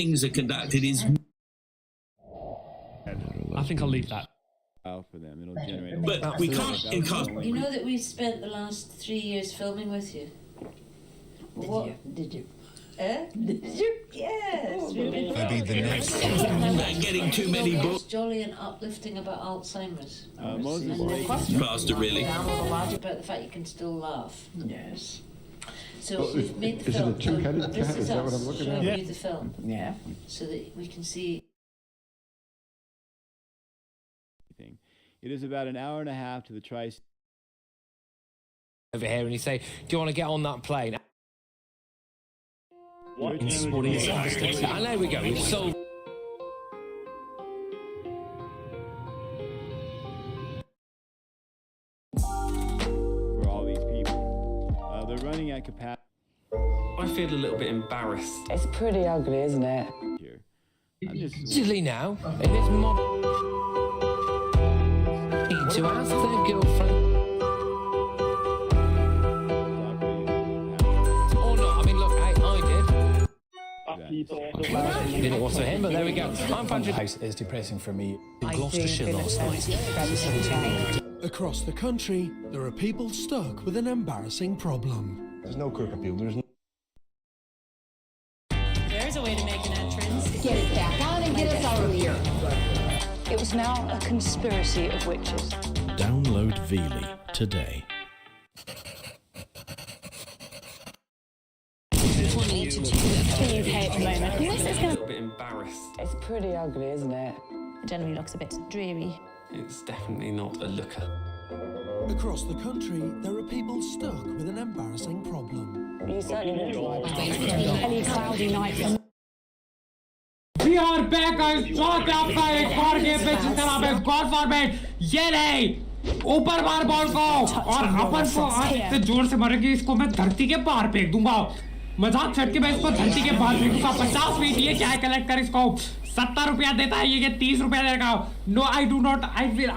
things are conducted is... I think I'll leave that. For them, it'll generate. But we can't... You know that we spent the last 3 years filming with you? Did you? Did you? Yes. Maybe the next. Getting too many books. Jolly and uplifting about Alzheimer's. Moses Faster, really. About the fact you can still laugh. Yes. So we've made the Is it film. a two-headed This cat? Is that what I'm us looking showing at? you the film. Yeah. So that we can see. It is about an hour and a half to the over here, and you say, "Do you want to get on that plane?" What? And there we go. We've sold. For all these people, they're running at capacity. I feel a little bit embarrassed. It's pretty ugly, isn't it? Here, I'm just. Silly now. In this mob. To ask their girlfriend. Or not. I mean, look, I did. Didn't want to him, but there we go. I'm Patrick. It's depressing for me. In Gloucestershire last night. Across the country, there are people stuck with an embarrassing problem. There's no crook appeal. There's no... There's a way to make an entrance. Get it back on and get us out of here. It was now a conspiracy of witches. Download Veely today. The UK at the moment. I'm a little bit embarrassed. It's pretty ugly, isn't it? It generally looks a bit dreary. It's definitely not a looker. Across the country, there are people stuck with an embarrassing problem. You certainly look like Any cloudy night. We are back, guys. Shot आपका एक और game पे जिसका नाम है God format. ये नहीं ऊपर मार बॉल को और अपन को आज इतने जोर से मारेंगे इसको मैं धरती के बाहर फेंक दूंगा. मजाक छट के मैं इसको धरती के बाहर फेंकूंगा. 50 फीट ये क्या कलेक्ट कर इसको 70 रुपया देता है ये 30 रुपया देगा. No, I do not. I will.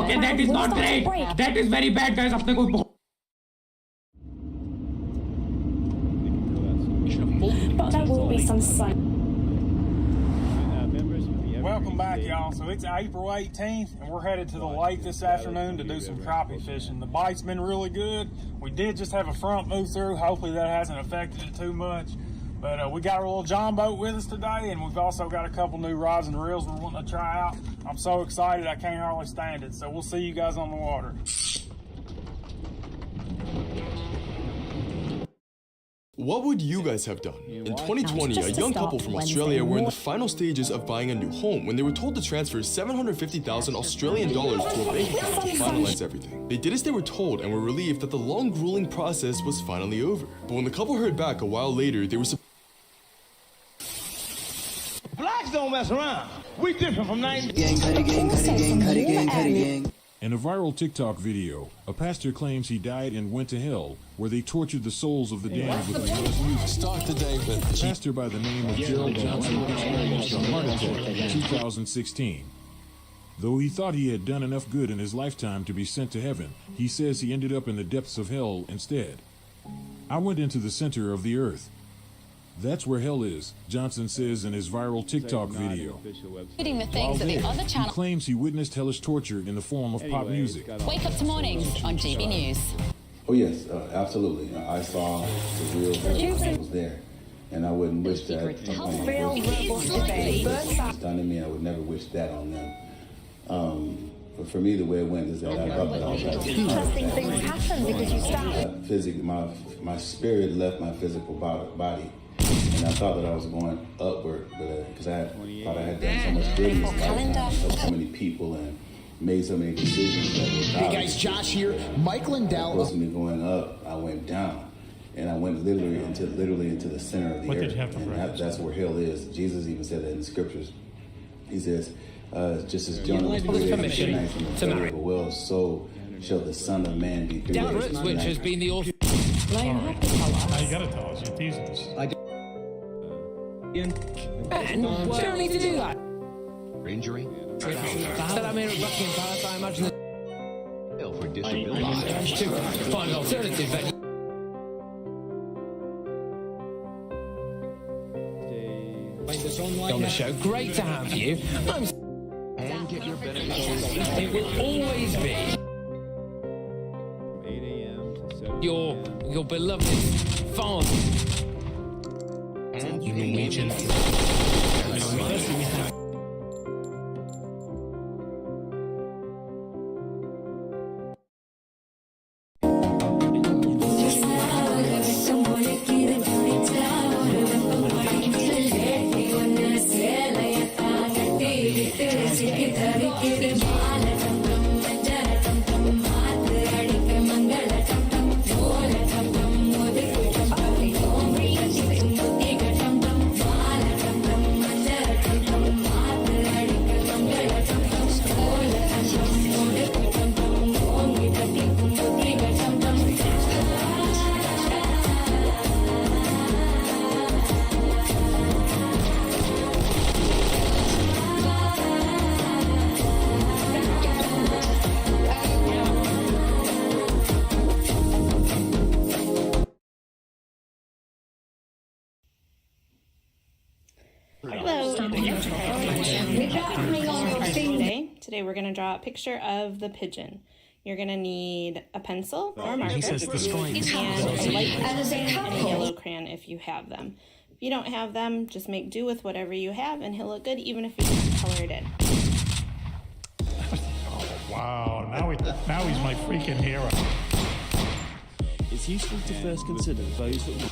Okay, that is not great. That is very bad, guys. अपने को But there will be some sun. Welcome back, y'all. So it's April 18th, and we're headed to the lake this afternoon to do some crappie fishing. The bite's been really good. We did just have a front move through. Hopefully that hasn't affected it too much. But we got our little John boat with us today, and we've also got a couple new rods and reels we're wanting to try out. I'm so excited I can't hardly stand it. So we'll see you guys on the water. What would you guys have done? In 2020, a young couple from Australia were in the final stages of buying a new home when they were told to transfer 750,000 Australian dollars to a bank account to finalize everything. They did as they were told and were relieved that the long, grueling process was finally over. But when the couple heard back a while later, they were Blacks don't mess around. We different from 90s. In a viral TikTok video, a pastor claims he died and went to hell, where they tortured the souls of the damned with the latest music. Start today with A pastor by the name of Gerald Johnson experienced a heart attack in 2016. Though he thought he had done enough good in his lifetime to be sent to heaven, he says he ended up in the depths of hell instead. I went into the center of the earth. That's where hell is, Johnson says in his viral TikTok video. Reading the things that the other He channel. claims he witnessed hellish torture in the form of pop music. Wake up to mornings on GB News. Oh yes, absolutely. I saw the real hell was there. And I wouldn't wish that on my it's done to me. I would never wish that on them. But for me, the way it went is that I thought that I was at Interesting things happen because you start. My spirit left my physical body. And I thought that I was going upward, because I thought I had done so much good in this lifetime, helped so many people, and made so many decisions that were Hey guys, Josh here. Mike Lindell. Supposed to be going up, I went down, and I went literally into the center of the earth. Did you have to and that's where hell is. Jesus even said that in the scriptures. He says, just as Jonah was created in the night from the belly of a whale, so shall the Son of Man be 3 days and 2 which nights. has been the author. Now you gotta tell us. You're teasing us. Ben, we don't need to do that. injury. Said I'm here at Buckingham Palace, I imagine. For disability. Find an alternative venue. on the show. Great to have you. And get your benefits. It will always be 8 a.m. to 7 your beloved father. And Norwegian. Today we're going to draw a picture of the pigeon. You're going to need a pencil or a marker and a light and a yellow crayon if you have them. If you don't have them, just make do with whatever you have and he'll look good even if you don't color it in. Wow, now he's my freaking hero. It's useful to first consider those that...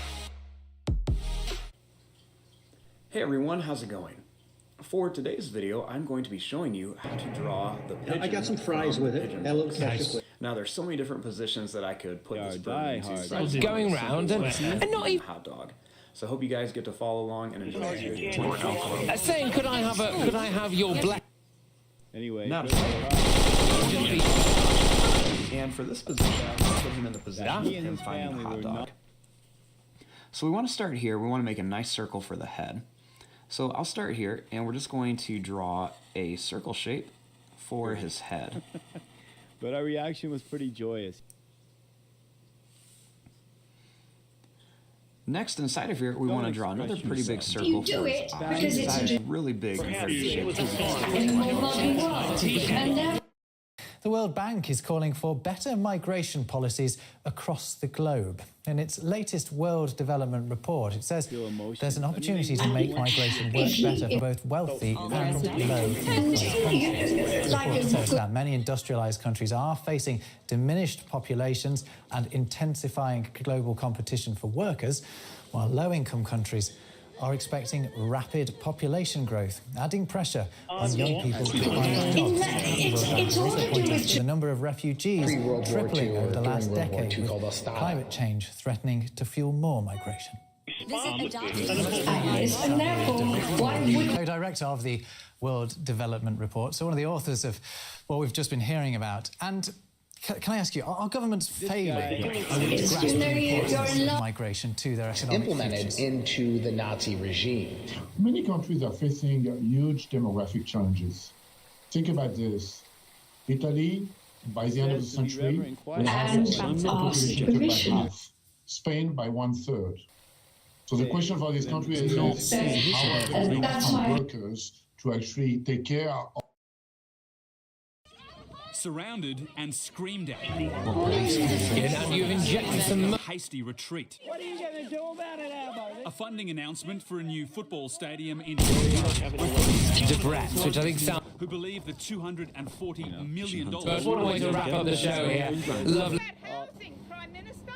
Hey everyone, how's it going? For today's video, I'm going to be showing you how to draw the pigeon. I got some fries with it. Nice. Now there's so many different positions that I could put this bird into. So it's going round and not even hot dog. So I hope you guys get to follow along and enjoy this video. Saying, could I have your black? Anyway. And for this position, I'll put him in the position of him finding a hot dog. So we want to start here. We want to make a nice circle for the head. So I'll start here, and we're just going to draw a circle shape for his head. But our reaction was pretty joyous. Next, inside of here, we want to draw another pretty big circle for his eyes. Because it's really big compared to the The World Bank is calling for better migration policies across the globe. In its latest World Development Report, it says there's an opportunity to make migration work better for both wealthy and low-income countries. The report says that many industrialized countries are facing diminished populations and intensifying global competition for workers, while low-income countries are expecting rapid population growth, adding pressure on young people to find jobs. It's also pointing to the number of refugees tripling over the last decade, with climate change threatening to fuel more migration. Co-director of the World Development Report, so one of the authors of what we've just been hearing about. And can I ask you, are governments failing to grasp the importance of migration to their economic implemented futures? into the Nazi regime? Many countries are facing huge demographic challenges. Think about this. Italy, by the end of the century, will have its population cut by half. Spain by 1/3. So the question for this country is how are they workers to actually take care of surrounded and screamed at. And you've injected some hasty retreat. What are you going to do about it, Albo? A funding announcement for a new football stadium in the brats, which I think sound. Who believe the $240 million. But what a way to wrap up the show here. Lovely. Prime Minister?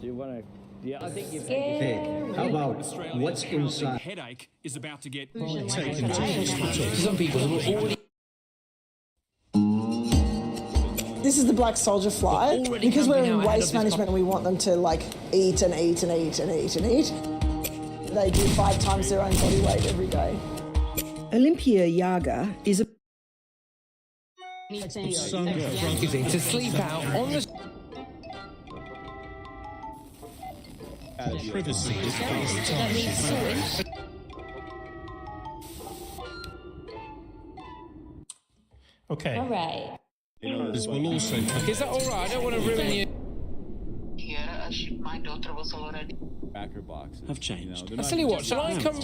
Do you want to? Yeah, I think you've Hey, how about what's inside? Headache is about to get Some people who are already. This is the black soldier fly. Because we're in waste management and we want them to like eat and eat and eat and eat and eat. They do 5 times their own body weight every day. Olympia Yaga is a to sleep out on the privacy is okay. All right. This will also. Is that all right? I don't want to ruin you. My daughter was already. Cracker boxes. I've changed. I tell you what, shall I come?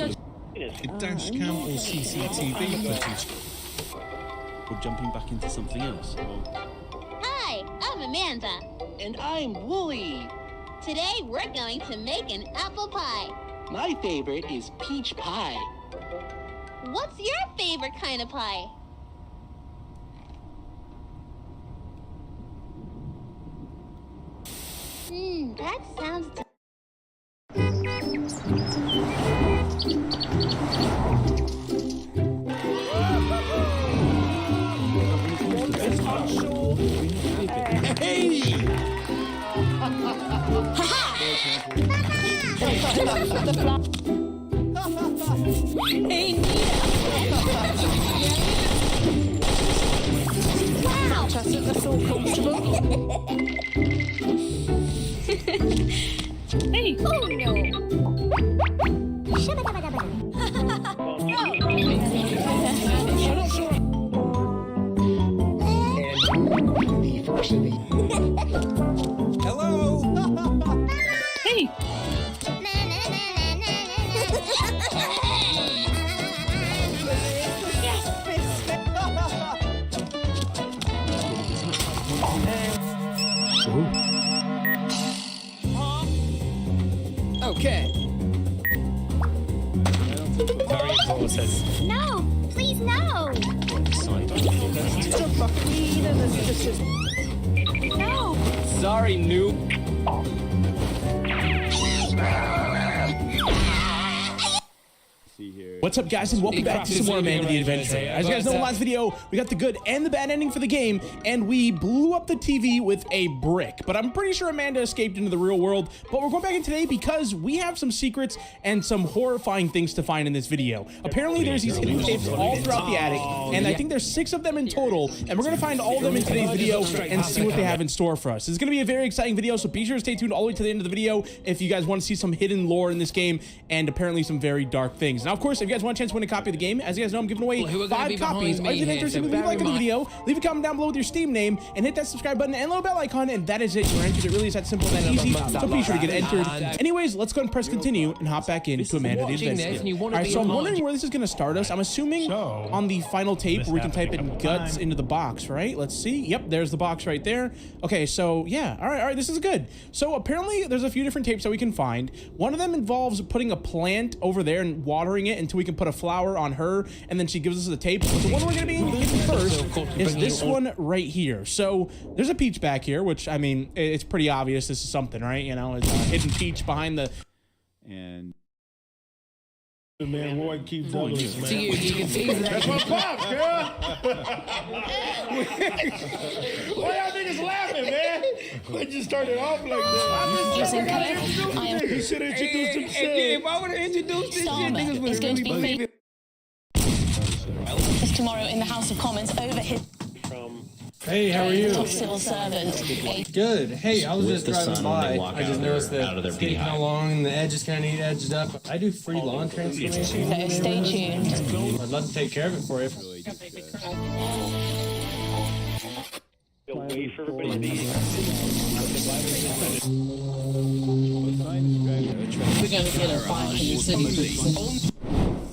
dash cam or CCTV footage? Or jumping back into something else? Hi, I'm Amanda. And I'm Wooly. Today we're going to make an apple pie. My favorite is peach pie. What's your favorite kind of pie? That sounds... Hey! Hey, wow! Doesn't that feel comfortable? Hey! Oh no! The first of the... Hello! Hey! Okay. Very important. No! Please, no! No! Sorry, noob. What's up, guys, and welcome back to some more Amanda the Adventurer. As you guys know, in the last video, we got the good and the bad ending for the game, and we blew up the TV with a brick. But I'm pretty sure Amanda escaped into the real world. But we're going back in today because we have some secrets and some horrifying things to find in this video. Apparently, there's these hidden tapes all throughout the attic, and I think there's 6 of them in total, and we're going to find all of them in today's video and see what they have in store for us. It's going to be a very exciting video, so be sure to stay tuned all the way to the end of the video if you guys want to see some hidden lore in this game and apparently some very dark things. Now, of course, if you guys want a chance to win a copy of the game, as you guys know, I'm giving away 5 copies. All you have to do is leave a like on the video, leave a comment down below with your Steam name, and hit that subscribe button and little bell icon, and that is it. You're entered. It really is that simple and that easy, so be sure to get entered. Anyways, let's go and press continue and hop back into Amanda the Adventurer. All right, so I'm wondering where this is going to start us. I'm assuming on the final tape where we can type in guts into the box, right? Let's see. Yep, there's the box right there. Okay, so yeah, all right, this is good. So apparently there's a few different tapes that we can find. One of them involves putting a plant over there and watering it until we can put a flower on her, and then she gives us the tape. But the one we're going to be getting first is this one right here. So there's a peach back here, which, I mean, it's pretty obvious this is something, right? You know, it's a hidden peach behind the... And... Man, Roy keeps doing this, man. See, you can see that. That's what pops, girl. Why y'all niggas laughing, man? We just started off like that. He should have introduced himself. If I would have introduced this shit, niggas would have really believed it. Tomorrow in the House of Commons over his Hey, how are you? top civil servant. Good. Hey, I was just driving by. I just noticed that it's taking how long and the edges kind of need edged up. I do free lawn transformation. So stay tuned. I'd love to take care of it for you. Wait for everybody to be.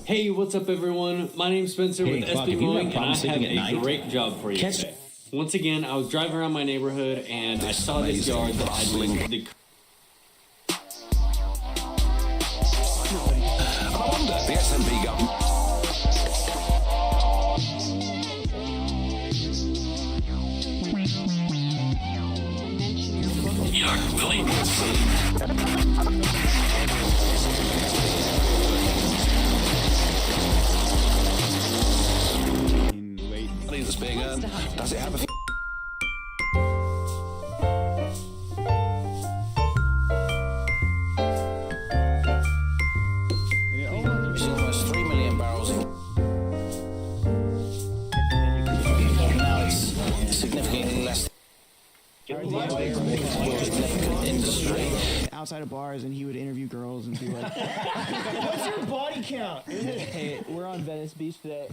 Hey, what's up, everyone? My name's Spencer with SB Mowing, and I have a great job for you today. Once again, I was driving around my neighborhood, and I saw this yard that had the SMB government. Young Willie. This big gun. Does it have a... It's almost 3 million barrels. Now it's significantly less. Industry. Outside of bars, and he would interview girls and be like, "What's your body count?" Hey, we're on Venice Beach today.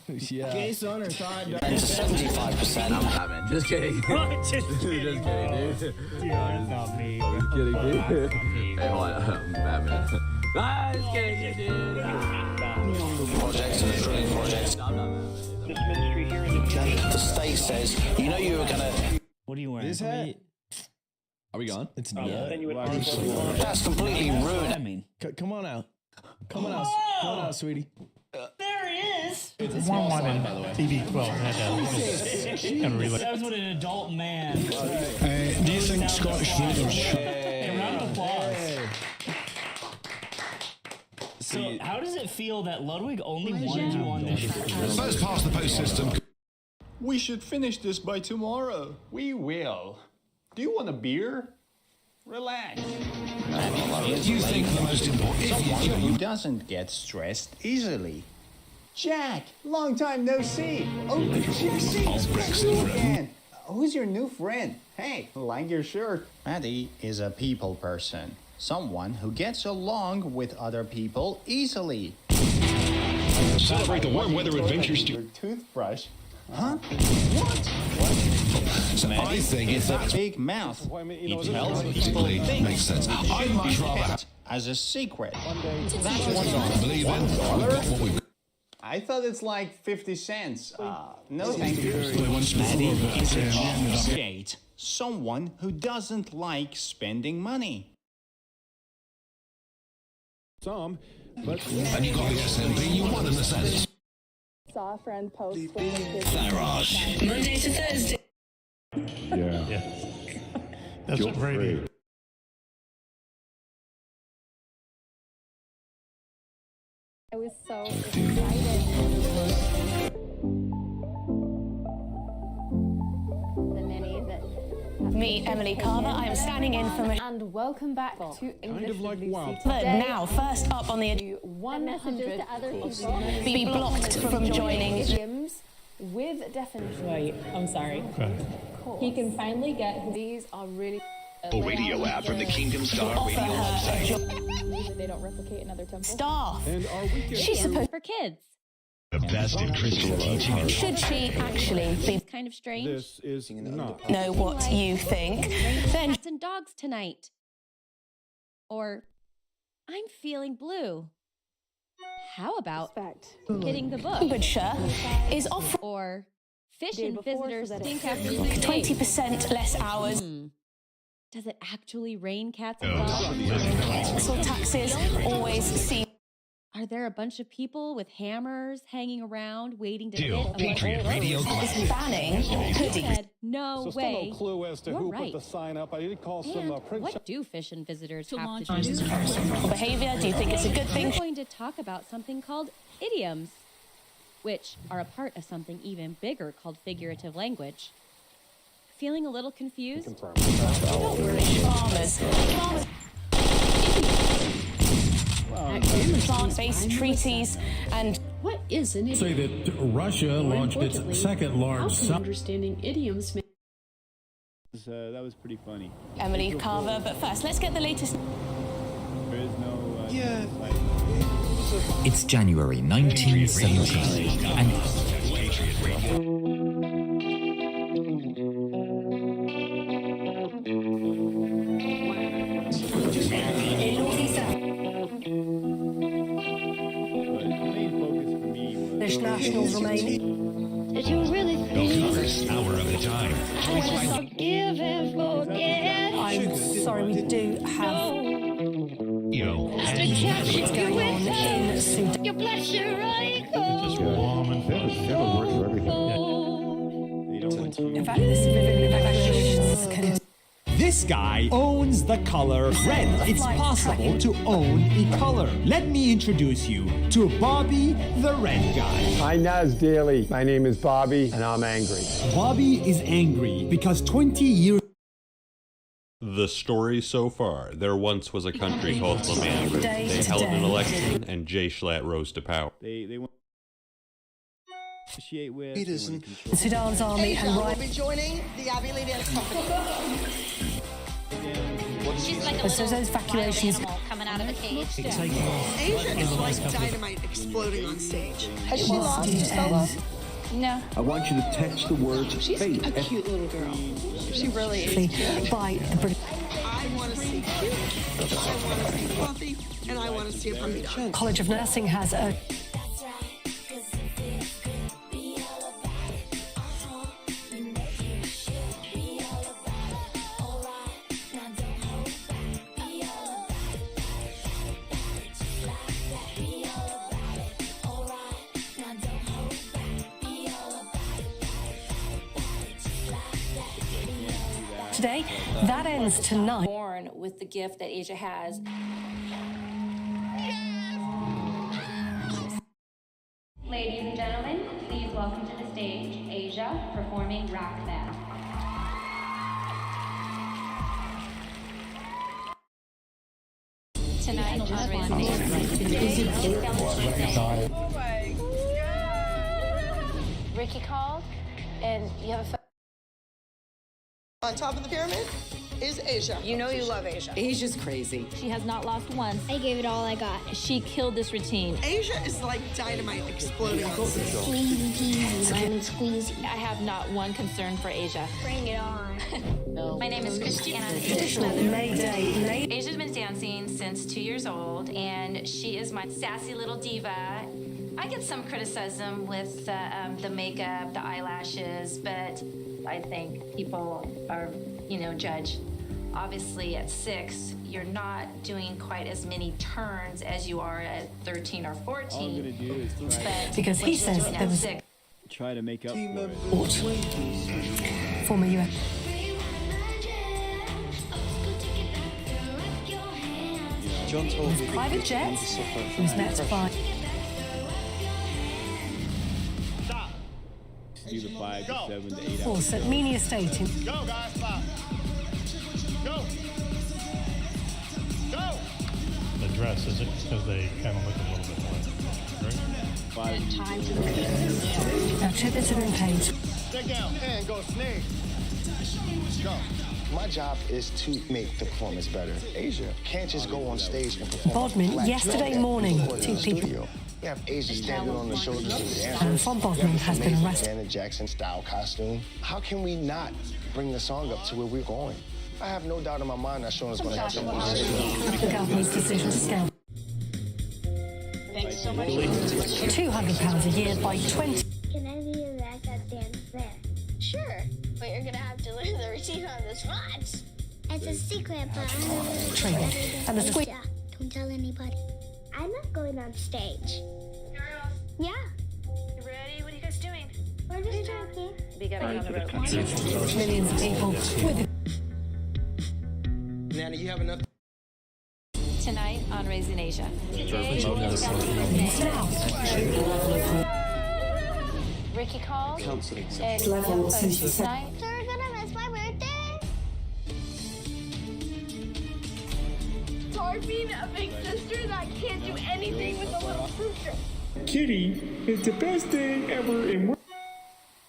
Yeah. Gay son or Todd? 75%. I'm having. Just kidding. Just kidding, dude. Dude, that's not me. Just kidding, dude. Hey, hold on. Batman. Nah, just kidding, dude. projects and the drilling projects. This ministry here in the The state says, you know you were gonna. What are you wearing? This hat? Are we gone? It's not. That's completely ruined. I mean, Come on out. Come on out. Come on out, sweetie. There he is. It's a small sign, by the way. TV 12 That was what an adult man. Do you think Scottish voters... A round of applause. So, how does it feel that Ludwig only wanted you on this show? First past the post system. We should finish this by tomorrow. We will. Do you want a beer? Relax. If you think the most important... Someone who doesn't get stressed easily. Jack, long time no see. Oh, Brexit again. Who's your new friend? Hey, like your shirt. Maddie is a people person. Someone who gets along with other people easily. Celebrate the warm weather adventures to... Your toothbrush. Huh? So I think it's a that's... big mouth. He tells Basically, makes sense. I'd much rather... As a secret. That's one. Believe in, we've got what we've got. I thought it's like 50 cents. No, thank you. Gate. Someone who doesn't like spending money. Some, but... And you got the SMP you want in the sense. Saw a friend post Garage. Monday to Thursday. Yeah. That's what Brady. I was so excited. The many that Me, Emily Carver. I am standing in for and welcome back to English with Lucy. Now, first up on the 100 to other people be blocked from joining. idioms with definitions. Wait, I'm sorry. He can finally get these are really A radio app from the Kingdom Star radio website. usually they don't replicate in other temples. Staff. And our weekend... She's supposed For kids. The best in Christian teaching. Should she actually be Kind of strange. This is not... know what you think? Then Cats and dogs tonight. Or I'm feeling blue. How about hitting the book? Cambridgeshire is offering Or fish and before, visitors so that stink it- after 3 days. 20% less hours. Does it actually rain cats and dogs? Council taxes always seem. Are there a bunch of people with hammers hanging around waiting to Deal. hit a Patriot Radio. Is banning hoodies. Said, no So way. still no clue as to You're who right. put the sign up. I did call And some print what do fish and visitors have launch to do? Behavior, do you think it's a good thing? We're going to talk about something called idioms, which are a part of something even bigger called figurative language. Feeling a little confused? Don't worry, farmers. Plant-based treaties and What is an idiom? Say that Russia launched its second large Understanding idioms that was pretty funny. Emily Carver. But first, let's get the latest. There is no... It's January 1917, and British nationals remain. Did you really First hour of the time. forgive and forget? I'm sorry, we do have Yo. what's going on in Sudan. Your blood sugar right Just warm and that'll work for everything. In fact, this vivid evacuations can This guy owns the color red. It's possible to own a color. Let me introduce you to Bobby the Red Guy. Hi, Naz Daily. My name is Bobby, and I'm angry. Bobby is angry because 20 years. The story so far. There once was a country called Lamanna. They held an election, and Jay Schlatt rose to power. They want to negotiate with... It isn't. Sudan's army and will be joining the Abbey Leaders company. She's like a So those evacuations coming out of the cage. Asia is like dynamite exploding on stage. Has she lost to solo? No. I want you to text the words She's fate. a cute little girl. She really is. by the British. I want to see cute. I want to see fluffy, and I want to see it from the College of Nursing has a today. That ends tonight. Born with the gift that Asia has. Ladies and gentlemen, please welcome to the stage Asia performing Rock Band. Tonight on Raising Ricky called, and you have a On top of the pyramid is Asia. You know you love Asia. Asia's crazy. She has not lost once. I gave it all I got. She killed this routine. Asia is like dynamite exploding on stage. Squeezy peasy, lemon squeezy. I have not one concern for Asia. Bring it on. My name is Christiana. Asia's been dancing since 2 years old, and she is my sassy little diva. I get some criticism with the makeup, the eyelashes, but I think people are, judge. Obviously, at 6, you're not doing quite as many turns as you are at 13 or 14. All I'm gonna do is try. Because he says there was Try to make up for it. former US. John told me Private jet was met by. Do the 5 to 7 to 8 hours. Force at Meany Estate in. Go, guys, stop. Go. Go. The dress, is it? Because they kind of look a little bit more, right? Now, tickets have been paid. Take down and go snake. Go. My job is to make the performance better. Asia can't just go on stage and perform. Bodmin, yesterday morning, 2 people. You have Asia standing on the shoulders of the dancers. And from Bodmin has been arrested. Janet Jackson style costume. How can we not bring the song up to where we're going? I have no doubt in my mind that Sean is going to have something to say. The government's decision to scale. Thanks so much. £200 a year by 20. Can I be a backup dancer? Sure, but you're gonna have to learn the routine on the spot. It's a secret, but Training. And the squeak. Don't tell anybody. I'm not going on stage. Yeah. You ready? What are you guys doing? We're just talking. We gotta get on the road. Millions of people with. Nana, you have enough. Tonight on Raising Asia. Ricky called. Counseling. And Level tonight. So we're gonna miss my birthday? Hard being a big sister that can't do anything with a little sister. Kitty, it's the best day ever in.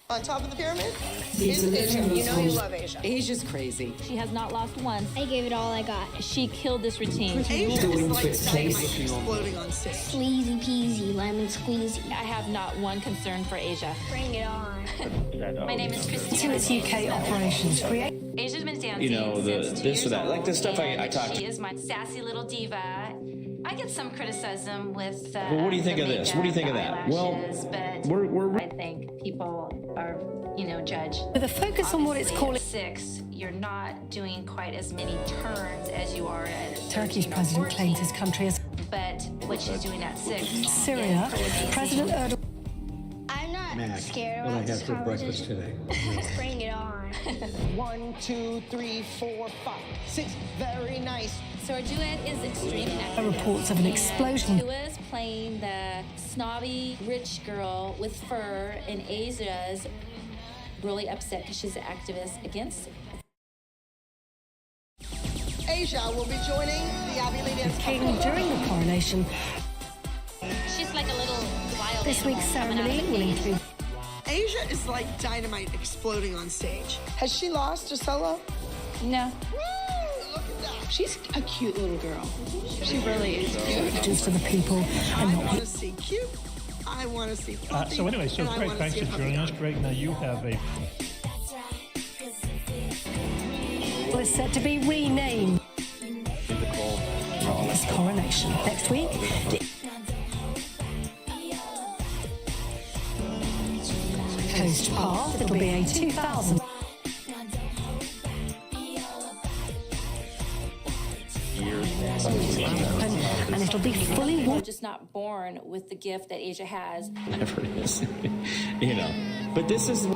On top of the pyramid is Asia. You know you love Asia. Asia's crazy. She has not lost once. I gave it all I got. She killed this routine. Asia is like dynamite exploding on stage. Sleazy peasy, lemon squeezy. I have not one concern for Asia. Bring it on. My name is To Christina. its UK operations. Asia's been dancing You know, the since 2 this years or that, old, like the stuff I and talked. She is my sassy little diva. I get some criticism with. Well, what do you think of this? What do you think of that? Well, but we're I think people are, judge. With a focus on what it's calling. At 6, you're not doing quite as many turns as you are at 13 Turkey's or president 14. claims his country has. But what she's doing at 6. Syria, President Erdogan. I'm not Mac, scared what I about have for breakfast today? Bring it on. 1, 2, 3, 4, 5, 6. Very nice. So our duet is extremely Reports of an explosion. Tua's playing the snobby rich girl with fur, and Asia's really upset because she's an activist against. Asia will be joining the Ivy League dance King during the coronation. She's like a little wild. This week's ceremony will include. Asia is like dynamite exploding on stage. Has she lost, Gisela? No. Look at that. She's a cute little girl. She really is cute. Just for the people I and want not. to see cute. I want to see fluffy. So anyway, and I Greg, wanna thanks see for a joining us. puppy Greg, now you have a Is set to be renamed. This coronation next week. Coast Path. It'll be a 2000. And it'll be fully. We're just not born with the gift that Asia has. Never is. But this is.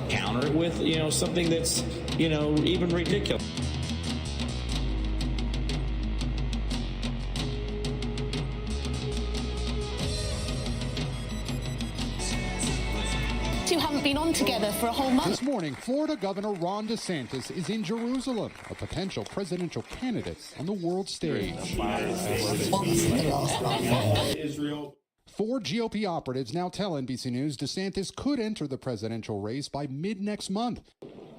Counter it with, something that's, even ridiculous. Two haven't been on together for a whole month. This morning, Florida Governor Ron DeSantis is in Jerusalem, a potential presidential candidate on the world stage. Israel. 4 GOP operatives now tell NBC News DeSantis could enter the presidential race by mid-next month.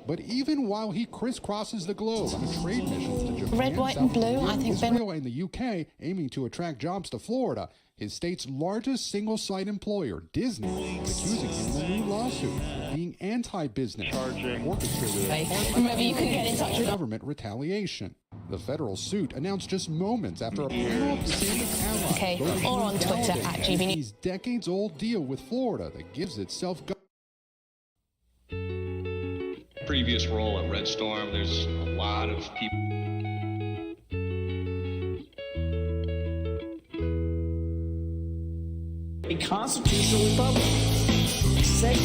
But even while he crisscrosses the globe on trade missions to Japan, Red, white, and blue, I think Israel, and the UK, aiming to attract jobs to Florida, his state's largest single-site employer, Disney, is accusing him in a new lawsuit of being anti-business, orchestrating Remember, you can get in touch with government retaliation. The federal suit announced just moments after a panel of DeSantis allies voted or on Twitter to at invalidate GBN. Decades-old deal with Florida that gives itself previous role at Red Storm, there's a lot of people. A constitutional republic. Say.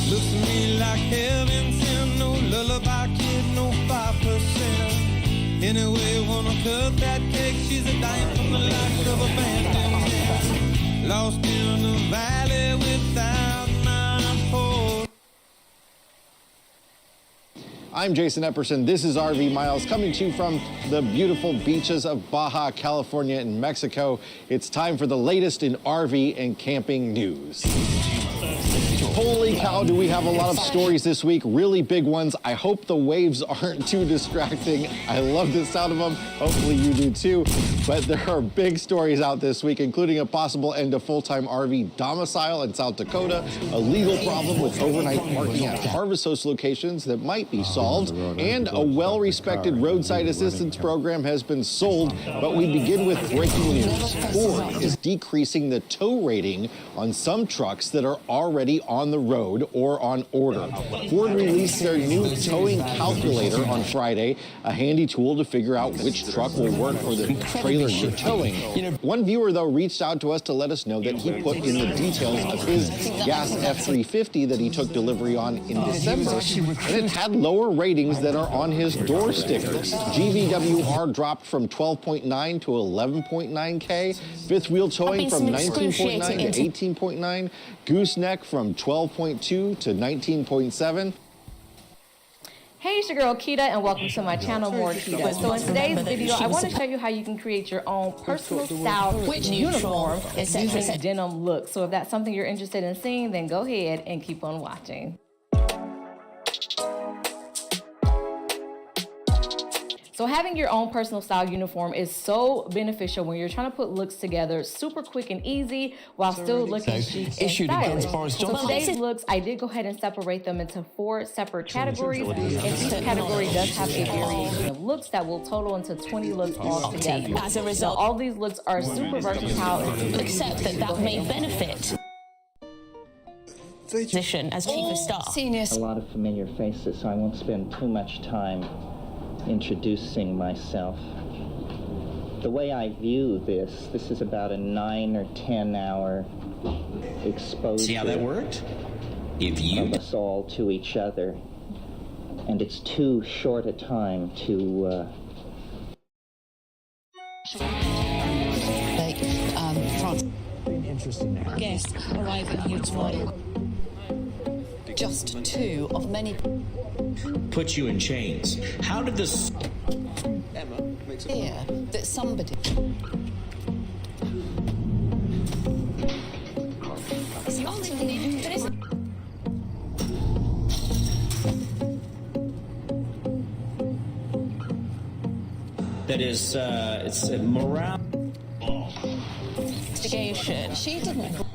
Look to me like heaven sent, no lullaby kid, no 5%. Anyway, wanna cut that cake, she's a dime from the likes of a band. Lost in the valley without my port. I'm Jason Epperson. This is RV Miles coming to you from the beautiful beaches of Baja California in Mexico. It's time for the latest in RV and camping news. Holy cow, do we have a lot of stories this week, really big ones. I hope the waves aren't too distracting. I love the sound of them. Hopefully you do too. But there are big stories out this week, including a possible end to full-time RV domicile in South Dakota, a legal problem with overnight parking at Harvest Host locations that might be solved, and a well-respected roadside assistance program has been sold. But we begin with breaking news. Ford is decreasing the tow rating on some trucks that are already on the road or on order. Ford released their new towing calculator on Friday, a handy tool to figure out which truck will work for the trailer you're towing. One viewer, though, reached out to us to let us know that he put in the details of his gas F-350 that he took delivery on in December, and it had lower ratings that are on his door stickers. GVWR dropped from 12.9 to 11.9K, fifth wheel towing from 19.9 to 18.9, gooseneck from 12.2 to 19.7. Hey, it's your girl Keita, and welcome to my channel, More Keita. So in today's video, I want to show you how you can create your own personal style uniform using denim look. So if that's something you're interested in seeing, then go ahead and keep on watching. So having your own personal style uniform is so beneficial when you're trying to put looks together super quick and easy while still looking chic and stylish. So today's looks, I did go ahead and separate them into 4 separate categories, and each category does have a variation of looks that will total into 20 looks altogether. As a result, all these looks are super versatile, except that may benefit position as chief of staff. A lot of familiar faces, so I won't spend too much time introducing myself. The way I view this is about a 9 or 10 hour exposure. See how that worked? Of us all to each other, and it's too short a time to interesting guests arriving here tomorrow. Just 2 of many. Put you in chains. How did this Here that somebody that is it's a morale investigation. She didn't.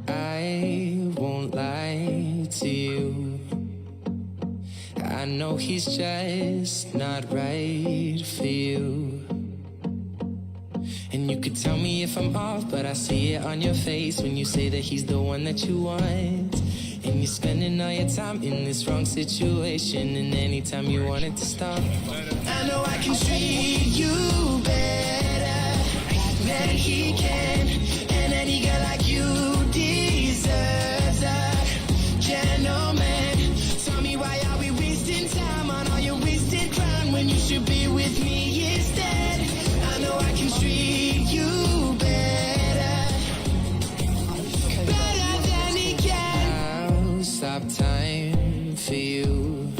I won't lie to you. I know he's just not right for you. And And you could tell me if I'm off, but I see it on your face when you say that he's the one that you want. And you're spending all your time in this wrong situation, and anytime you want it to stop, I know I can treat you better than he can, and any girl like you deserves a gentleman. Tell me, why are we wasting time on all your wasted crime when you should be with me instead? I know I can treat you better than he can. I'll stop time for you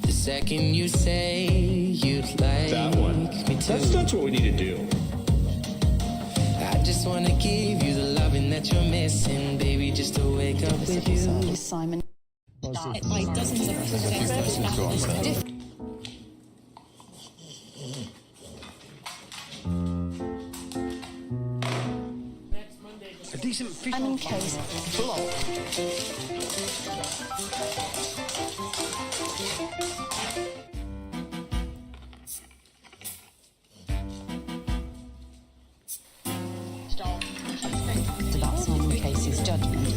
the second you say you'd like That one. me to. That's what we need to do. I just wanna give you the loving that you're missing, baby, just to wake up with you. Simon. By dozens of presidents. A decent fish. Simon Case blocked. About Simon Case's judgment.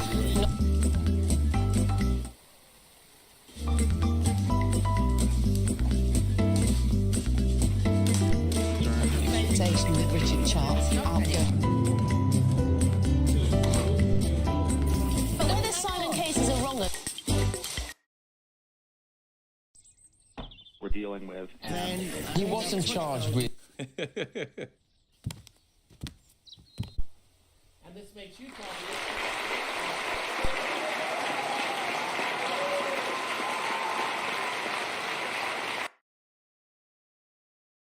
Conversation with Richard Charles after. But whether Simon Cases are wrong. We're dealing with. He wasn't charged with. And this makes you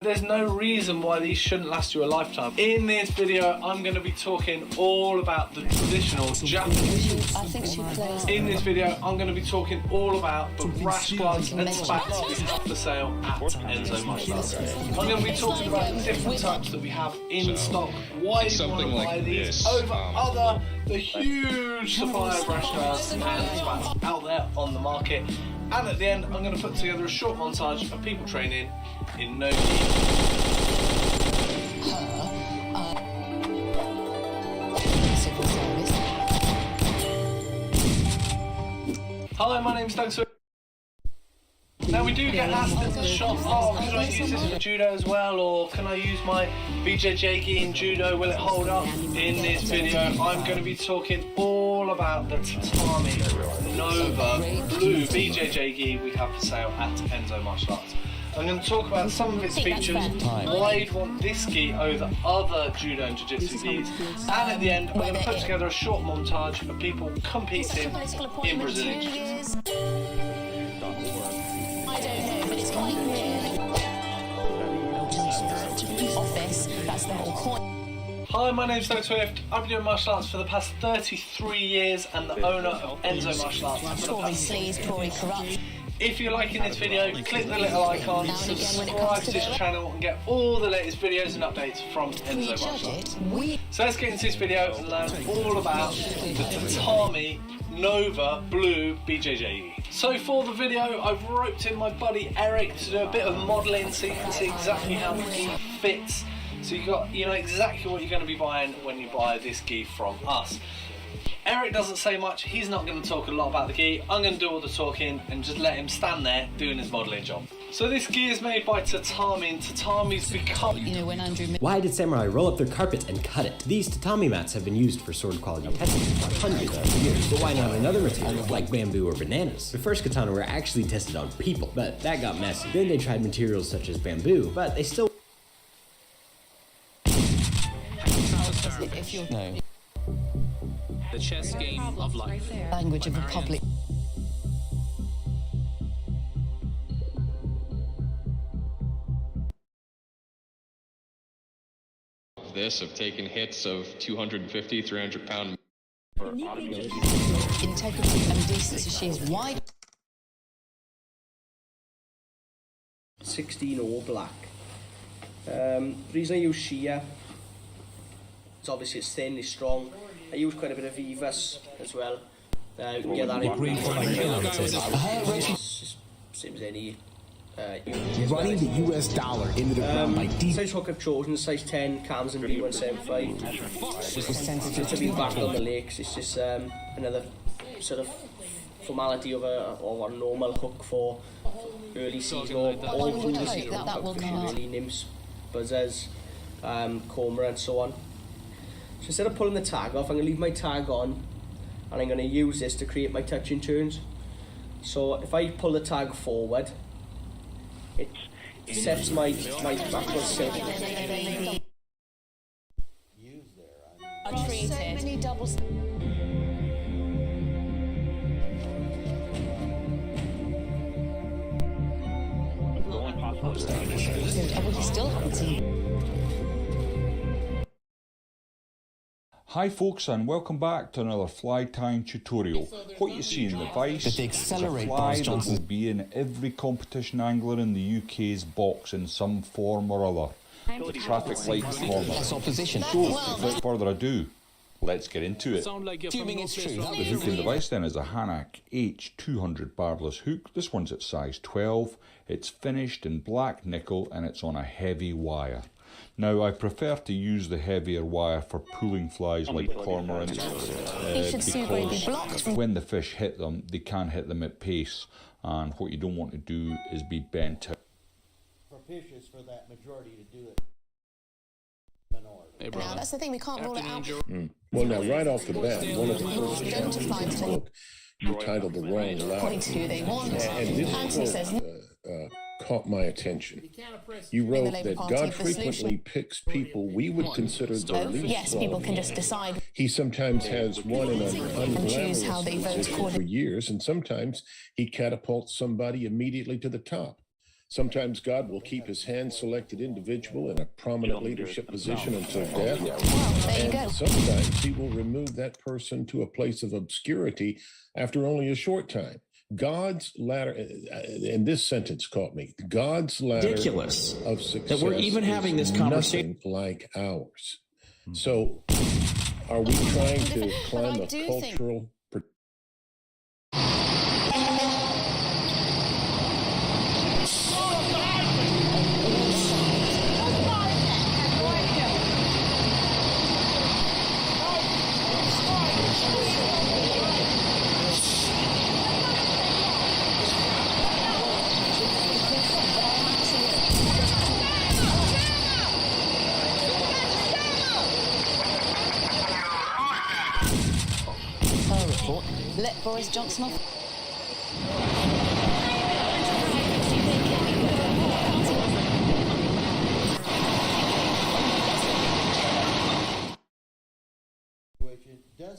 There's no reason why these shouldn't last you a lifetime. In this video, I'm going to be talking all about the traditional Japanese. I think she plays. In this video, I'm going to be talking all about the rash guards and spats we have for sale at Enzo Martial Arts. I'm going to be talking about the different types that we have in stock. Why do you want to buy these over the huge supply of rash guards and spats out there on the market. And at the end, I'm going to put together a short montage of people training in no Civil service. Hi, my name's Doug Swift. Now we do get asked in the shop, oh, can I use this for judo as well, or can I use my BJJ gi in judo, will it hold up? In this video, I'm going to be talking all about the Tatami Nova Blue BJJ gi we have for sale at Enzo Martial Arts. I'm going to talk about some of its features, why you'd want this gi over other judo and jiu-jitsu gis, and at the end I'm going to put together a short montage of people competing in Brazilian jiu-jitsu. I don't know, but it's quite near. Office, that's the whole point. Hi, my name's Doug Swift. I've been doing martial arts for the past 33 years and the owner of Enzo Martial Arts for the past 6 years. Tory corrupt. If you're liking this video, click the little icon, subscribe to this channel and get all the latest videos and updates from Enzo Martial Arts. So let's get into this video and learn all about the Tatami Nova Blue BJJ. So for the video, I've roped in my buddy Eric to do a bit of modelling so you can see exactly how the gi fits. So you know exactly what you're going to be buying when you buy this gi from us. Eric doesn't say much, he's not going to talk a lot about the gi. I'm going to do all the talking and just let him stand there doing his modelling job. So this gi is made by Tatami, and Tatami's become... You know, when Andrew... Why did samurai roll up their carpet and cut it? These tatami mats have been used for sword quality testing for hundreds of years, but why not another material like bamboo or bananas? The first katana were actually tested on people, but that got messy. Then they tried materials such as bamboo, but they still... If you're... No. The chess game of life. Language of the public. This of taking hits of 250, 300 pound. Integrity and decency, she is wide. 16 all black. The reason I use sheer is obviously it's thin, it's strong. I use quite a bit of Vivas as well. You can get that in. It's just same as any Running the US dollar into the ground by deep. Size hook I've chosen, size 10, cams and B175. Just to be back on the lakes, it's just another sort of formality of a normal hook for early season or all through the season. That will come really nymphs, buzzers, cormorant and so on. So instead of pulling the tag off, I'm going to leave my tag on and I'm going to use this to create my touching turns. So if I pull the tag forward, it sets my backward silk. Are treated. So many doubles. I still haven't seen. Hi folks, and welcome back to another fly tying tutorial. What you see in the Vice is a fly that will be in every competition angler in the UK's box in some form or other. Traffic light corner. So, without further ado, let's get into it. The hook in the Vice then is a Hanak H200 barbless hook. This one's at size 12. It's finished in black nickel and it's on a heavy wire. Now, I prefer to use the heavier wire for pulling flies like cormorants because when the fish hit them, they can hit them at pace, and what you don't want to do is be bent out. Propitious for that majority to do it. Now, that's the thing, we can't rule it out. Well, now, right off the bat, one of the first chapters of the book, you titled The Wrong Ladder. According to who they want. And this quote caught my attention. You wrote that God frequently picks people we would consider the least yes, people can just decide. He sometimes has one in an choose how they vote unglamorous for years, and sometimes he catapults somebody immediately to the top. Sometimes God will keep his hand-selected individual in a prominent leadership position until death. And sometimes he will remove that person to a place of obscurity after only a short time. God's ladder, and this sentence caught me, God's ladder Ridiculous of success that we're even having this conversation like ours. So are we trying to climb a cultural... Let Boris Johnson off.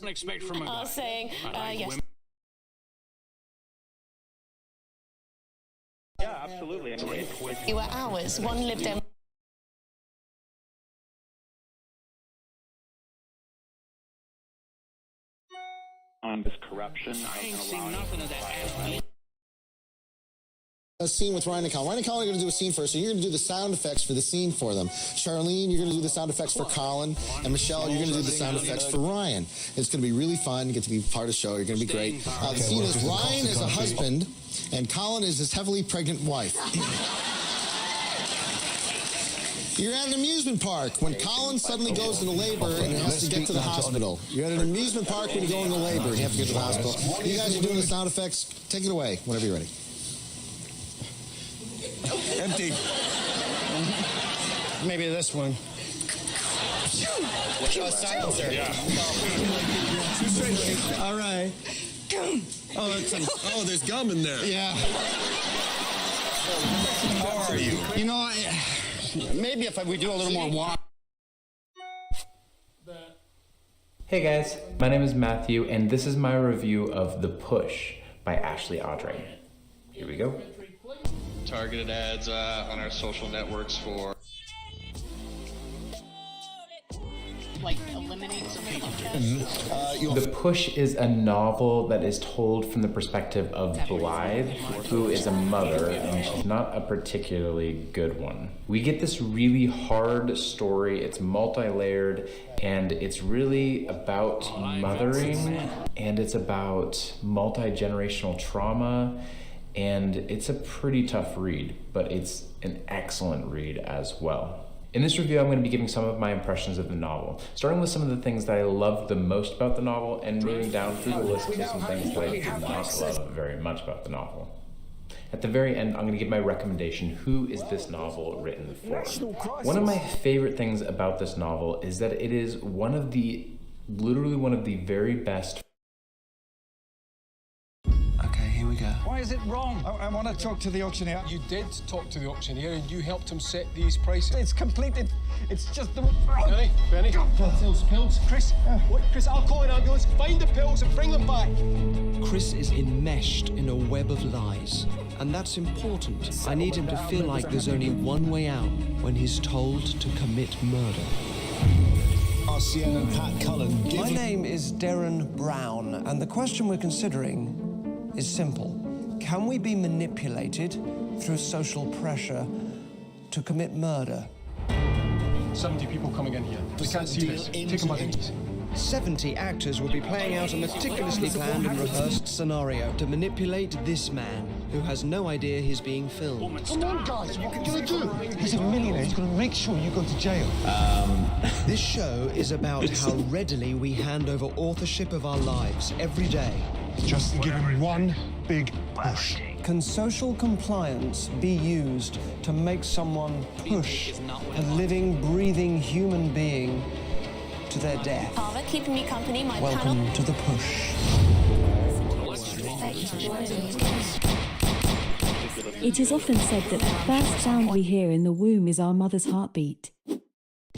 Expect from a guy. Saying, yes. Yeah, absolutely. You were ours. One lived in. On this corruption, I ain't seen nothing of that. A scene with Ryan and Colin. Ryan and Colin are going to do a scene first, so you're going to do the sound effects for the scene for them. Charlene, you're going to do the sound effects for Colin, and Michelle, you're going to do the sound effects for Ryan. It's going to be really fun. You get to be part of the show. You're going to be great. The scene is Ryan is a husband, and Colin is his heavily pregnant wife. You're at an amusement park when Colin suddenly goes into labor and has to get to the hospital. You're at an amusement park when you go into labor and you have to get to the hospital. You guys are doing the sound effects. Take it away whenever you're ready. Empty. Maybe this one. Silencer. Yeah. All right. Oh, there's gum in there. Yeah. How are you? You know, maybe if we do a little more walk. Hey guys, my name is Matthew, and this is my review of The Push by Ashley Audrey. Here we go. Targeted ads on our social networks for Like eliminate something like that. The Push is a novel that is told from the perspective of Blythe, who is a mother, and she's not a particularly good one. We get this really hard story. It's multi-layered, and it's really about mothering, and it's about multi-generational trauma, and it's a pretty tough read, but it's an excellent read as well. In this review, I'm going to be giving some of my impressions of the novel, starting with some of the things that I loved the most about the novel, and moving down through the list to some things that I did not love very much about the novel. At the very end, I'm going to give my recommendation, who is this novel written for? One of my favorite things about this novel is that it is literally one of the very best. Okay, here we go. Why is it wrong? I want to talk to the auctioneer. You did talk to the auctioneer and you helped him set these prices. It's completed. It's just the... Benny, pills. Chris, what? Chris, I'll call an ambulance, find the pills and bring them back. Chris is enmeshed in a web of lies, and that's important. I need him to feel like there's only one way out when he's told to commit murder. RCN and Pat Cullen. My name is Darren Brown, and the question we're considering is simple. Can we be manipulated through social pressure to commit murder? 70 people coming in here. We can't see this. Take them by the knees. 70 actors will be playing out a meticulously planned and rehearsed scenario to manipulate this man who has no idea he's being filmed. Come on, guys, what are you going to do? He's a millionaire. He's going to make sure you go to jail. This show is about how readily we hand over authorship of our lives every day. Just give him one big push. Can social compliance be used to make someone push a living, breathing human being to their death? Father, keeping me company, my Welcome panel. to the push. It is often said that the first sound we hear in the womb is our mother's heartbeat.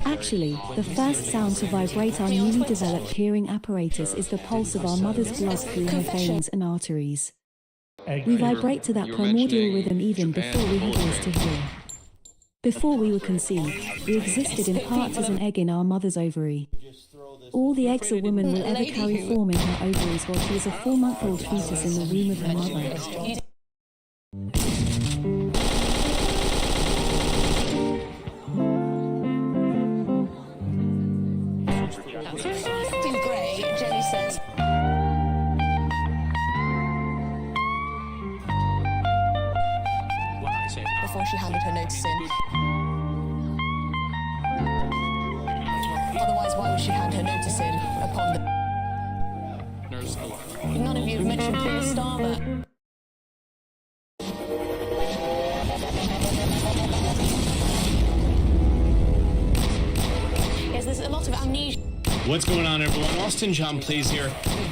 Actually, the first sound to vibrate our newly developed hearing apparatus is the pulse of our mother's blood through her veins and arteries. We vibrate to that primordial rhythm even before we have ears to hear. Before we were conceived, we existed in parts as an egg in our mother's ovary. All the eggs a woman will ever carry form in her ovaries while she is a 4-month-old fetus in the womb of her mother. Do great, Jenny says. Before she handed her notice in. Otherwise, why would she hand her notice in upon the... None of you have mentioned Pierre Starmer. Yes, there's a lot of amnesia. What's going on, everyone? Austin John Plays here,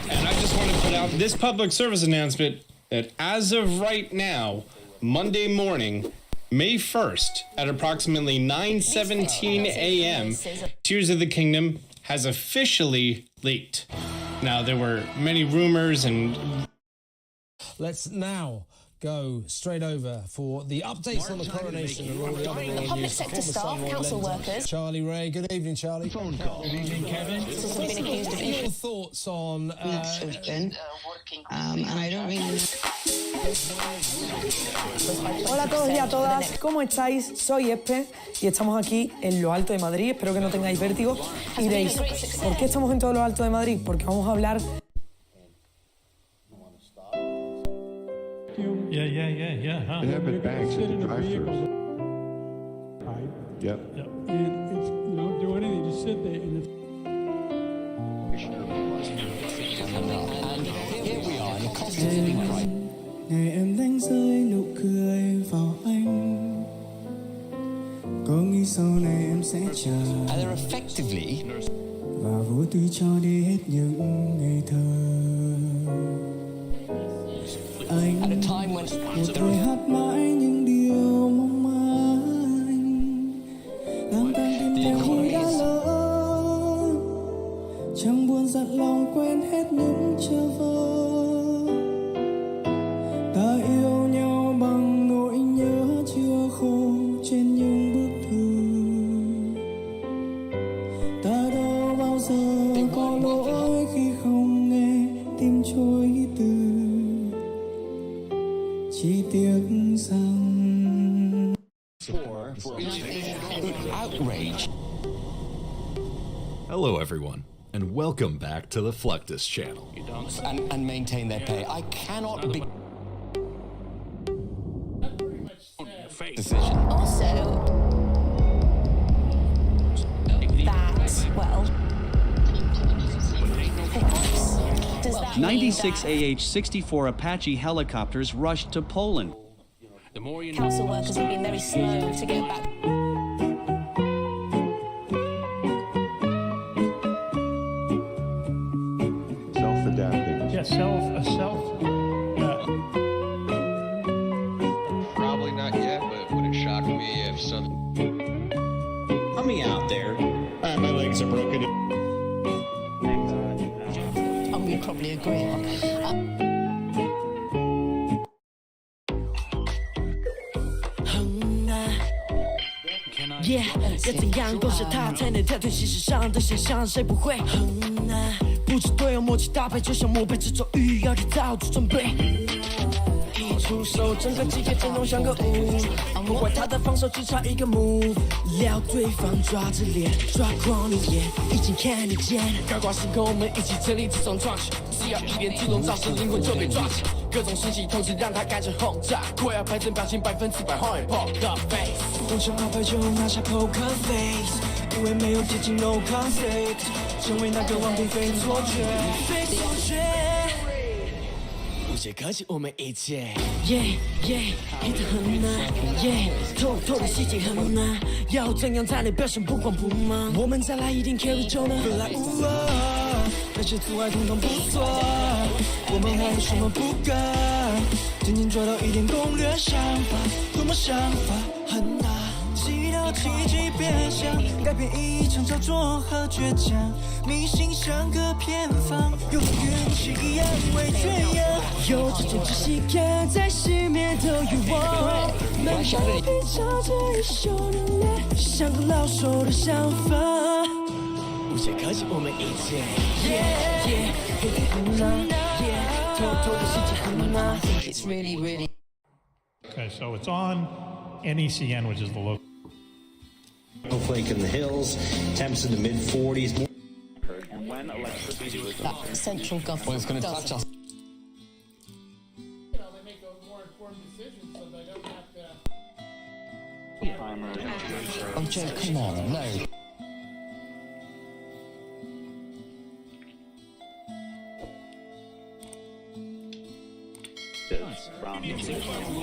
and I just want to put out this public service announcement that as of right now, Monday morning, May 1st, at approximately 9:17 a.m., Tears of the Kingdom has officially leaked. Now, there were many rumors and... Let's now go straight over for the updates on the coronation and all the other royal Public news. sector staff, council workers. Charlie Ray, good evening, Charlie. Phone call. Good evening, Kevin. Your thoughts on... and I don't really... Hola a todos y a todas, ¿cómo estáis? Soy Espe y estamos aquí en lo alto de Madrid, espero que no tengáis vértigo. Y diréis, ¿por qué estamos en todo lo alto de Madrid? Porque vamos a hablar... It happened banks at the drive-thrus. Yep. And it's, you don't do anything, just sit there and And here we are in a cost of living crisis. Ngày em đánh rơi nụ cười vào anh, có nghĩ sau này em sẽ chờ And they're effectively và vô tư cho đi hết những ngày thơ. Anh at a time when một người hát mãi những điều mong manh, lang thang tìm theo khi đã lỡ, chẳng buồn dặn lòng quên hết những chờ vơ. Ta yêu nhau bằng nỗi nhớ chưa khô trên những bức thư. Ta đâu bao giờ có lỗi khi không nghe tim trôi từ. Chỉ tiếc rằng outrage. Hello, everyone, and welcome back to the Fluctus channel. and maintain their pay. I cannot be. decision. Also, that, well, pickups. Does that 96 AH-64 Apache helicopters rushed to Poland. mean council workers have been very slow to get back? Self-adapting. Yeah, Probably not yet, but would it shock me if some... Coming out there. My legs are broken. And we probably agree. Yeah， 要怎样勾选他才能跳进现实上的想象？谁不会很难？不知队友默契搭配，就像默背这咒语，要提早做准备。一出手，整个机械震动像个舞，不怪他的防守只差一个 move， 撩对方抓着脸，抓狂你眼，已经看得见。高挂星空，我们一起成立这种创举，只要一点触动，造成灵魂就被抓起。各种信息同时让他开始轰炸，快要摆正表情100%换 poker face， 动手好牌就拿下 poker face， 因为没有接近 no conflict， 成为那个王并非错觉，非错觉。无懈可击，我们一切 ，yeah yeah，hit 很难 ，yeah， 透透的细节很难，要怎样才能表现不慌不忙？我们再来一点 carry 就能飞来无那些阻碍统统不算，我们还有什么不敢？仅仅抓到一点攻略想法，多么想法很难。祈祷奇迹变相，改变一场焦灼和倔强，迷信像个偏方，有了运气一样会缺氧。有这种窒息感，在熄灭的欲望，慢慢被朝着一宿能量，像个老手的想法。无懈可击，我们一切 ，yeah yeah， 很难 ，yeah， 偷偷的世界很难。It's really. Okay, so it's on NECN, which is the local. Snowflake in the hills, temps in the mid-40s. And when electricity was That central government. Well, it's going to touch us. You know, they make a more informed decision, so they don't have to. Oh, Joe, come on, no.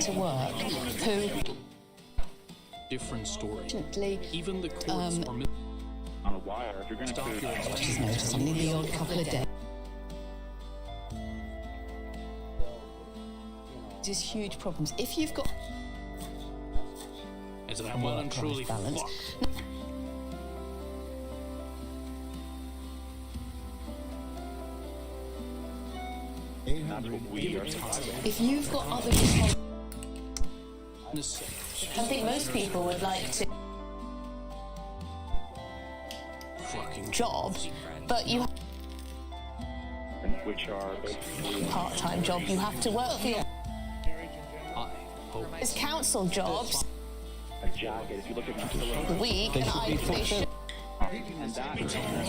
To work, who different story. Simply, Even the courts are on a wire. If you're going to just notice only the odd couple of days. Just huge problems. If you've got is that well and truly balance. If you've got other I think most people would like to job, but you which are part-time job, you have to work for your it's council jobs a jacket. If you look at the week, and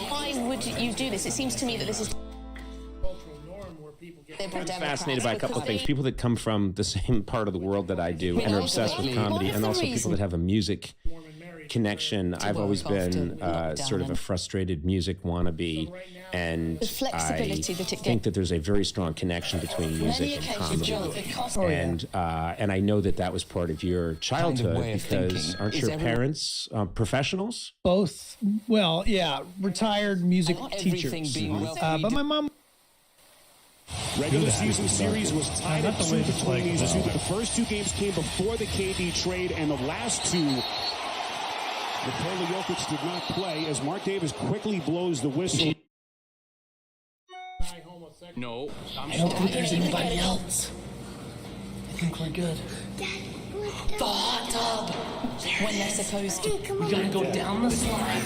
why would you do this? It seems to me that this is I'm fascinated by a couple of things. People that come from the same part of the world that I do and are obsessed with comedy, and also people that have a music connection. I've always been sort of a frustrated music wannabe, and I think that there's a very strong connection between music and comedy. And I know that that was part of your childhood because aren't your parents professionals? Both. Well, yeah, retired music teachers. But my mom. Regular season series was tied at 2 between these two. The first 2 games came before the KD trade, and the last 2, Nikola Jokic did not play as Mark Davis quickly blows the whistle. No, I don't think there's anybody else. I think we're good. the hot tub when they're supposed to. We gotta go down the slide.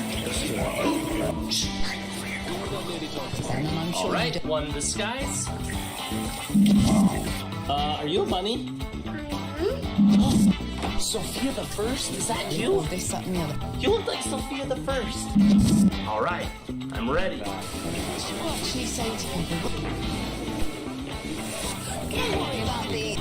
All right, one disguise. Are you a bunny? Sophia the First? Is that you? This, that, and the other. You look like Sophia the First. All right, I'm ready. What do you actually say to people? Don't worry about the...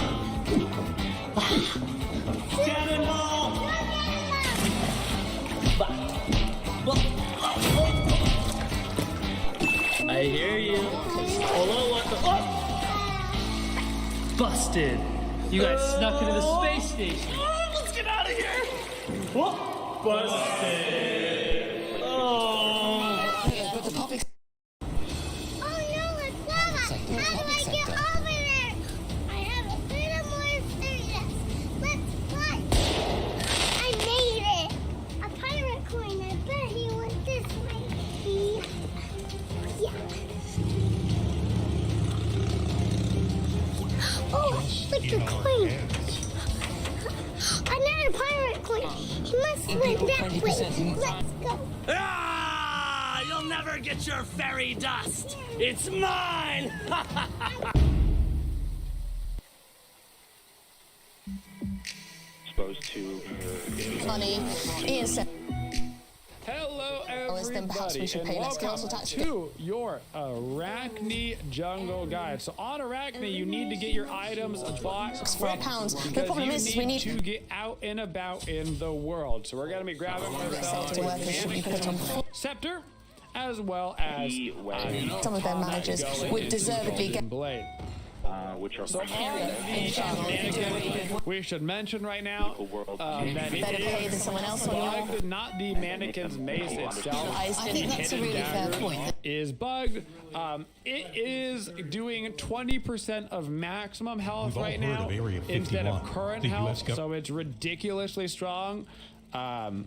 Busted. You guys snuck into the space station. Let's get out of here. What? Busted. Oh. But the public. Oh no, it's not. How do I get over there? I have a little more serious. Let's fly. I made it. A pirate coin. I bet he went this way. Yeah. Oh, look the coin. Another pirate coin. He must have went that way. Let's go. Ah! You'll never get your fairy dust. It's mine. Exposed to Funny. Ian said. Hello, Then perhaps we everybody, should and pay less welcome council tax. to your Arachne Jungle Guide. So on Arachne, you need to get your items boxed For £1. The because problem you is need we need to get out and about in the world. So we're going to be grabbing ourselves to workers should be put on scepter, as well as some of their managers would deservedly get. Blade. Which are So on the mannequin, we should mention right now that it Better paid than someone else on your bugged, not the mannequin's mace itself. I think that's a really fair point. Is bugged. It is doing 20% of maximum health right now instead of current health, so it's ridiculously strong. Brung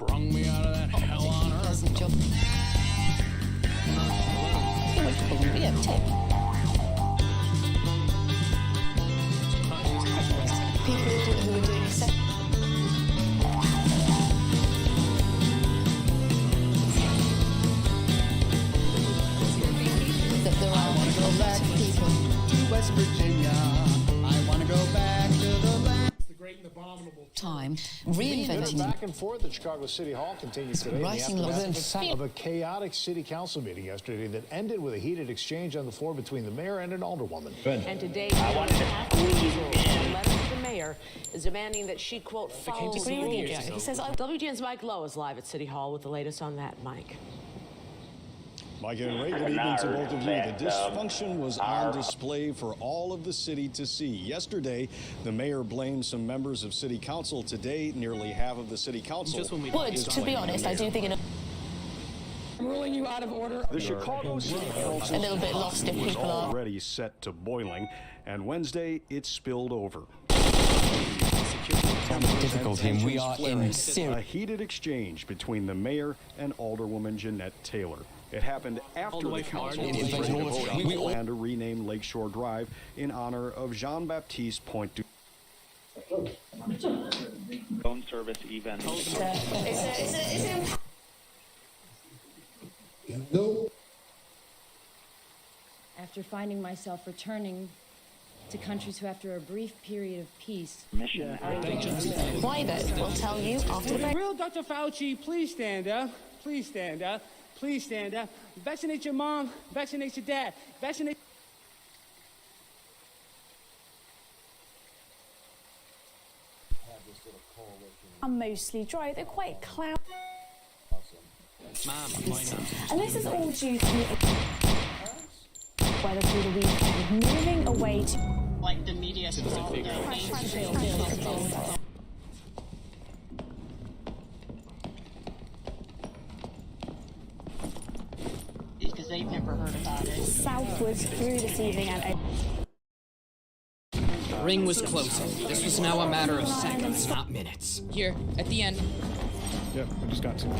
me out of that hell on earth. Yeah, tip. People who are doing a there are go back people to West Virginia. I want to go back to the land. The great and abominable time reinventing back and forth at Chicago City Hall continues today. Writing Of a chaotic city council meeting yesterday that ended with a heated exchange on the floor between the mayor and an alderwoman. And today, a letter to the mayor is demanding that she, quote, follow the rules. He says, WGN's Mike Lowe is live at City Hall with the latest on that. Mike. Mike and Ray, good evening to both of you. The dysfunction was on display for all of the city to see. Yesterday, the mayor blamed some members of city council. Today, nearly half of the city council would, to be honest, I do think I'm ruling you out of order. The Chicago City Council a little bit lost if was people are already set to boiling, and Wednesday it spilled over. Difficulty, and we are in A serious. heated exchange between the mayor and Alderwoman Jeanette Taylor. It happened after the council was ready to vote on the plan to rename Lakeshore Drive in honor of Jean-Baptiste Point du. phone service even. After finding myself returning to countries who, after a brief period of peace, Why then? We'll tell you after the break. Real Dr. Fauci, please stand up. Please stand up. Please stand up. Vaccinate your mom. Vaccinate your dad. Vaccinate. Are mostly dry. They're quite cloudy. And this is all due to weather through the weekend, moving away to Like the media. Because they've never heard about it. southwards through this evening and The ring was closing. This was now a matter of seconds, not minutes. Here, at the end. Yep, I just got some.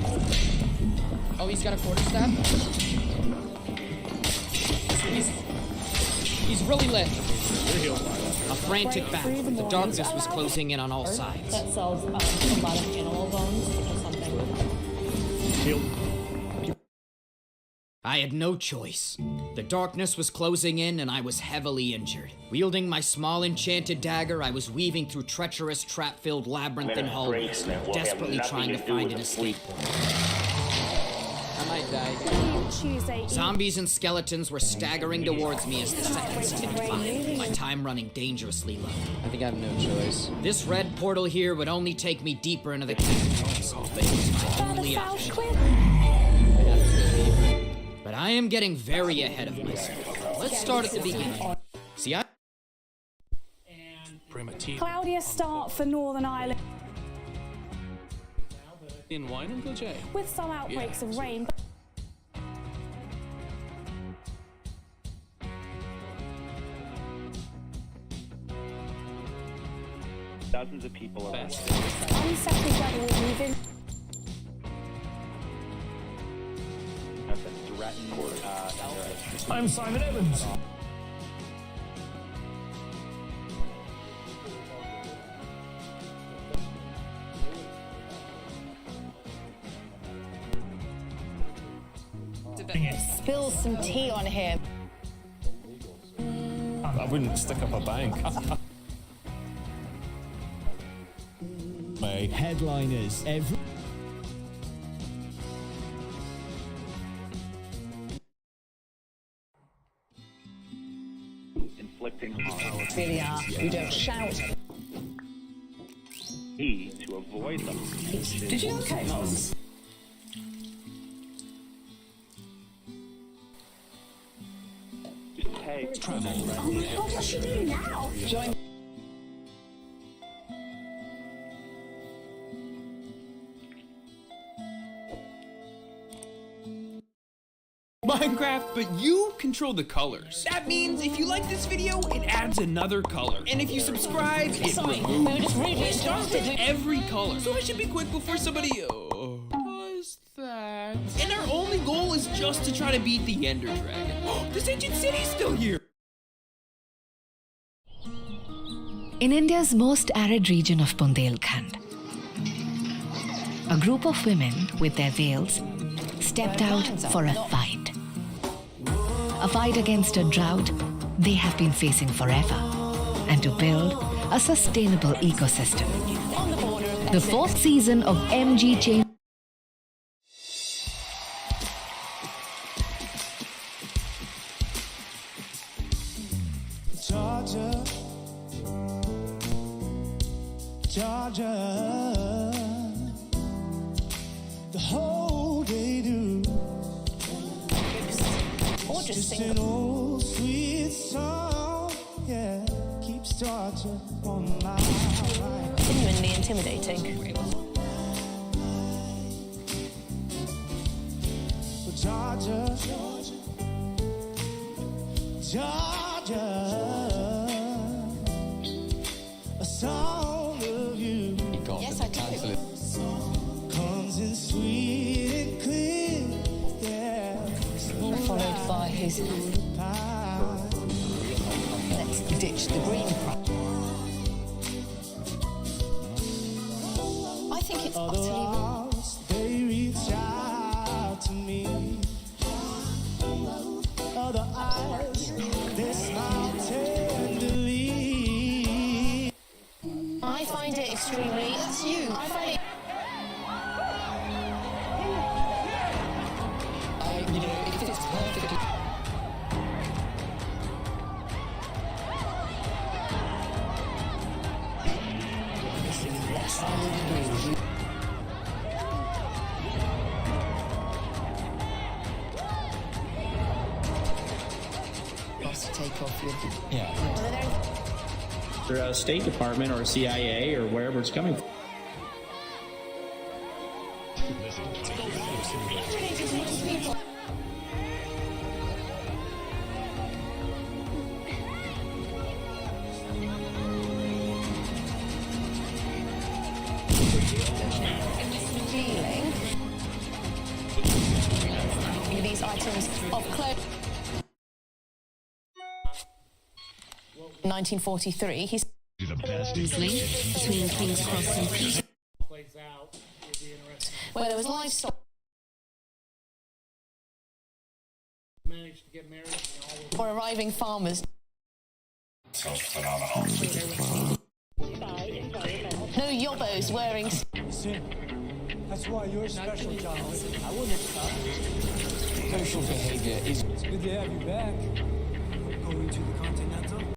Oh, he's got a quarterstaff? He's really lit. A frantic battle. The darkness was closing in on all sides. that sells a lot of animal bones or something. I had no choice. The darkness was closing in and I was heavily injured. Wielding my small enchanted dagger, I was weaving through treacherous trap-filled labyrinthine hallways, desperately trying to find an escape point. I might die. Tuesday. Zombies and skeletons were staggering towards me as the seconds ticked by, my time running dangerously low. I think I have no choice. This red portal here would only take me deeper into the catacombs, but it was my only option. But I am getting very ahead of myself. Let's start at the beginning. See, Cloudier start for Northern Ireland In wine and Blue with some outbreaks of rain. Dozens of people are Unsettled weather will move in. have been threatened. I'm Simon Evans. Spill some tea on him. I wouldn't stick up a bank. My headline is every. Inflicting harm. Really are. You don't shout. He to avoid them. Did you okay, Moses? Hey, Oh my God, what's she doing now? Join. Minecraft, but you control the colors. That means if you like this video, it adds another color. And if you subscribe, it Sorry, removes we were just rudely interrupted. every color. So I should be quick before somebody does that. And our only goal is just to try to beat the Ender Dragon. This ancient city's still here. In India's most arid region of Bundelkhand, a group of women with their veils stepped out for a fight. A fight against a drought they have been facing forever, and to build a sustainable ecosystem. The fourth season of MG Change. Georgia, Georgia, the whole day through. Or just Just an old sweet song, yeah, keeps Georgia on my mind. Genuinely intimidating. Georgia, Georgia, a song of you. Yes, I do. Comes in sweet and clear, yeah. Followed by his. Let's ditch the green. I think it's utterly wrong. They reach out to me. Other eyes, they smile tenderly. I find it extremely. That's you. I find it. You know, it fits perfectly. I would agree with you. To take off your. Yeah. Or a State Department or CIA or wherever it's coming from. Feeling. These items of clothing. 1943, he's between King's Cross and Peter. where there was livestock Managed to get married. or arriving farmers. No yobbos wearing. That's why you're special, John. I wouldn't have stopped. Social behavior is. It's good to have you back. Going to the content.